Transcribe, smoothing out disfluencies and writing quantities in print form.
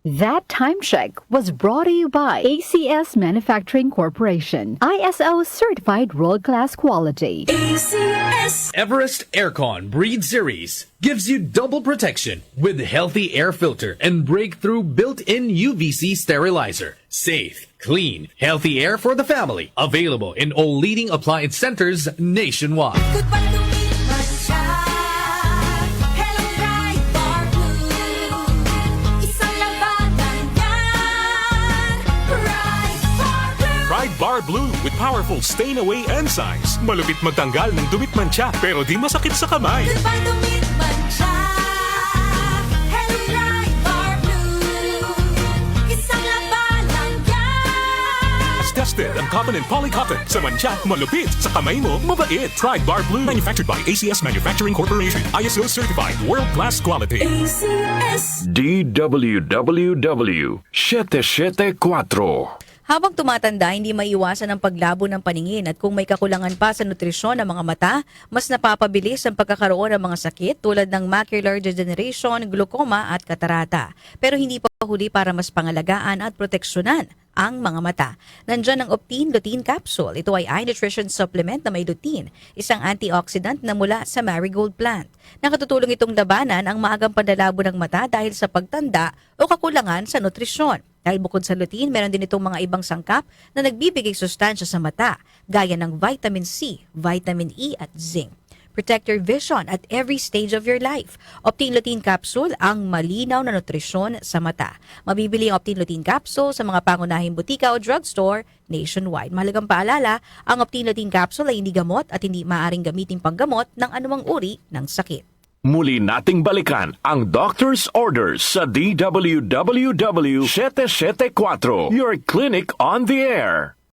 That time check was brought to you by ACS Manufacturing Corporation, ISO certified world-class quality. ACS Everest Aircon Breed Series gives you double protection with healthy air filter and breakthrough built-in UVC sterilizer. Safe, clean, healthy air for the family. Available in all leading appliance centers nationwide. Goodbye to me, Mancha. Hello, Pride Bar Blue. Isang labanan yan. Pride Bar Blue. Pride Bar Blue with powerful stain-away enzymes. Malupit magtanggal ng dumit mancha pero di masakit sa kamay. Goodbye to me, Mancha. Hello, Pride Bar Blue. Isang labanan yan. As tested ang cotton and polycotton. Sa mancha, malupit. Sa kamay mo, mabait. Pride Bar Blue. Manufactured by ACS Manufacturing Corporation. ISO certified world-class quality. ACS. DWWW 774. Habang tumatanda, hindi maiwasan ang paglabo ng paningin at kung may kakulangan pa sa nutrisyon ng mga mata, mas napapabilis ang pagkakaroon ng mga sakit tulad ng macular degeneration, glaucoma at katarata. Pero hindi pa huli para mas pangalagaan at proteksyonan ang mga mata. Nandiyan ang Optine Lutein Capsule. Ito ay eye nutrition supplement na may lutein, isang antioxidant na mula sa marigold plant. Nakatutulong itong labanan ang maagang panlalabo ng mata dahil sa pagtanda o kakulangan sa nutrisyon. Dahil bukod sa lutein, meron din itong mga ibang sangkap na nagbibigay sustansya sa mata, gaya ng vitamin C, vitamin E at zinc. Protect your vision at every stage of your life. Optine Lutein Capsule, ang malinaw na nutrisyon sa mata. Mabibili ang Optine Lutein Capsule sa mga pangunahing butika o drugstore nationwide. Mahalagang paalala, ang Optine Lutein Capsule ay hindi gamot at hindi maaaring gamitin panggamot ng anumang uri ng sakit. Muli nating balikan ang Doctor's Orders sa DWWW 774, your clinic on the air.